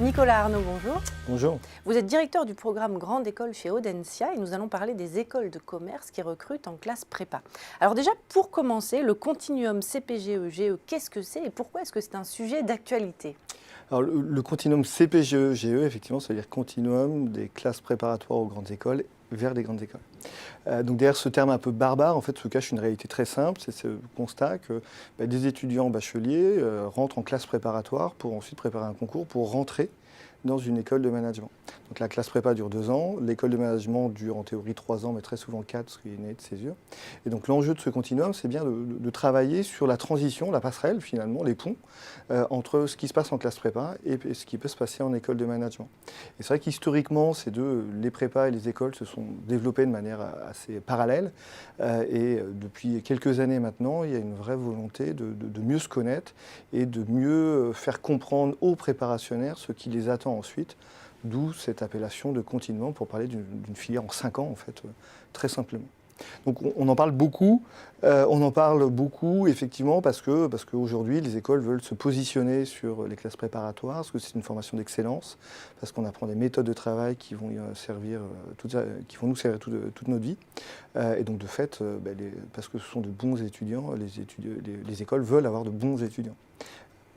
Nicolas Arnaud, bonjour. Bonjour. Vous êtes directeur du programme Grande École chez Audencia et nous allons parler des écoles de commerce qui recrutent en classe prépa. Alors déjà, pour commencer, le continuum CPGE-GE, qu'est-ce que c'est et pourquoi est-ce que c'est un sujet d'actualité? Alors, le continuum CPGE-GE, effectivement, ça veut dire continuum des classes préparatoires aux grandes écoles vers les grandes écoles. Donc derrière ce terme un peu barbare, en fait, se cache une réalité très simple, c'est ce constat que des étudiants bacheliers rentrent en classe préparatoire pour ensuite préparer un concours pour rentrer dans une école de management. Donc la classe prépa dure 2 ans, l'école de management dure en théorie 3 ans, mais très souvent 4 parce qu'il y a une année de césure. Et donc l'enjeu de ce continuum, c'est bien de travailler sur la transition, la passerelle finalement, les ponts, entre ce qui se passe en classe prépa et ce qui peut se passer en école de management. Et c'est vrai qu'historiquement, les prépas et les écoles se sont développées de manière assez parallèle. Et depuis quelques années maintenant, il y a une vraie volonté de mieux se connaître et de mieux faire comprendre aux préparationnaires ce qui les attend ensuite, d'où cette appellation de continuum pour parler d'une filière en 5 ans, en fait, très simplement. Donc on en parle beaucoup, effectivement parce qu'aujourd'hui les écoles veulent se positionner sur les classes préparatoires, parce que c'est une formation d'excellence, parce qu'on apprend des méthodes de travail qui vont qui vont nous servir toute notre vie. Et donc de fait, parce que ce sont de bons étudiants, les écoles veulent avoir de bons étudiants.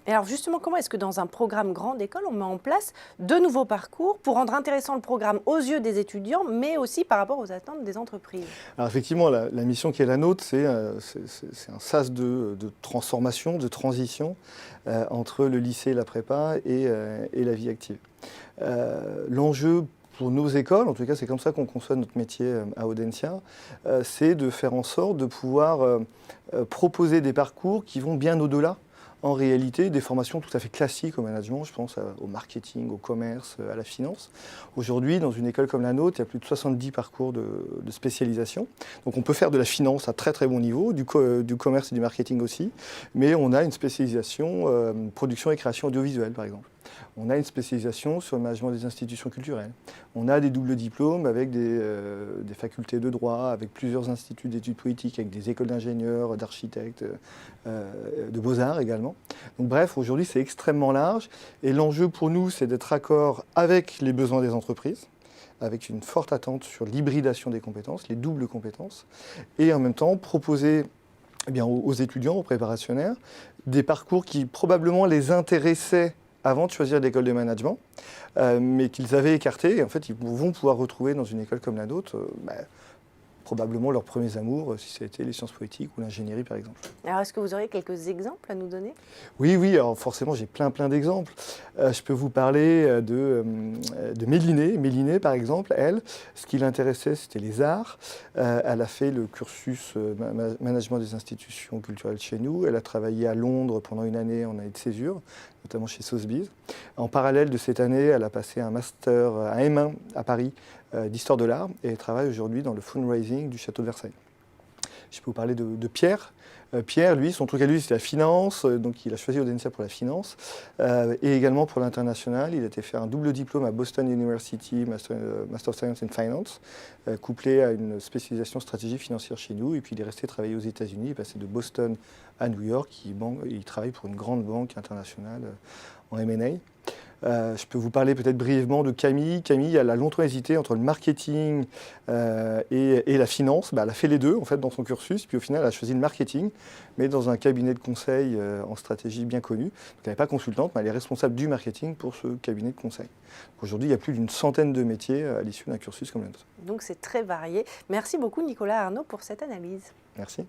Et alors justement, comment est-ce que dans un programme Grande École, on met en place de nouveaux parcours pour rendre intéressant le programme aux yeux des étudiants, mais aussi par rapport aux attentes des entreprises? Alors effectivement, la mission qui est la nôtre, c'est un sas de transformation, de transition entre le lycée et la prépa et la vie active. L'enjeu pour nos écoles, en tout cas c'est comme ça qu'on conçoit notre métier à Audencia, c'est de faire en sorte de pouvoir proposer des parcours qui vont bien au-delà en réalité des formations tout à fait classiques au management, je pense au marketing, au commerce, à la finance. Aujourd'hui, dans une école comme la nôtre, il y a plus de 70 parcours de spécialisation. Donc on peut faire de la finance à très très bon niveau, du commerce et du marketing aussi, mais on a une spécialisation production et création audiovisuelle par exemple. On a une spécialisation sur le management des institutions culturelles. On a des doubles diplômes avec des facultés de droit, avec plusieurs instituts d'études politiques, avec des écoles d'ingénieurs, d'architectes, de beaux-arts également. Donc bref, aujourd'hui c'est extrêmement large et l'enjeu pour nous c'est d'être raccord avec les besoins des entreprises, avec une forte attente sur l'hybridation des compétences, les doubles compétences, et en même temps proposer aux étudiants, aux préparationnaires, des parcours qui probablement les intéressaient avant de choisir l'école de management, mais qu'ils avaient écarté. Et en fait, ils vont pouvoir retrouver dans une école comme la nôtre probablement leurs premiers amours, si c'était les sciences politiques ou l'ingénierie, par exemple. Alors, est-ce que vous auriez quelques exemples à nous donner? Oui, alors forcément, j'ai plein d'exemples. Je peux vous parler de Mélinée. Mélinée, par exemple, elle, ce qui l'intéressait, c'était les arts. Elle a fait le cursus management des institutions culturelles chez nous. Elle a travaillé à Londres pendant une année en année de césure, notamment chez Sotheby's. En parallèle de cette année, elle a passé un master, un M1 à Paris, d'histoire de l'art, et elle travaille aujourd'hui dans le fundraising du château de Versailles. Je peux vous parler de Pierre. Pierre, lui, son truc à lui, c'est la finance, donc il a choisi Audencia pour la finance, et également pour l'international. Il a été faire un double diplôme à Boston University, Master of Science in Finance, couplé à une spécialisation stratégie financière chez nous, et puis il est resté travailler aux États-Unis, il est passé de Boston à New York, il travaille pour une grande banque internationale en M&A. Je peux vous parler peut-être brièvement de Camille. Camille, elle a longtemps hésité entre le marketing et la finance. Elle a fait les deux en fait dans son cursus, puis au final elle a choisi le marketing, mais dans un cabinet de conseil en stratégie bien connu. Donc elle n'est pas consultante, mais elle est responsable du marketing pour ce cabinet de conseil. Aujourd'hui, il y a plus d'une centaine de métiers à l'issue d'un cursus comme le nôtre. Donc c'est très varié. Merci beaucoup Nicolas Arnaud pour cette analyse. Merci.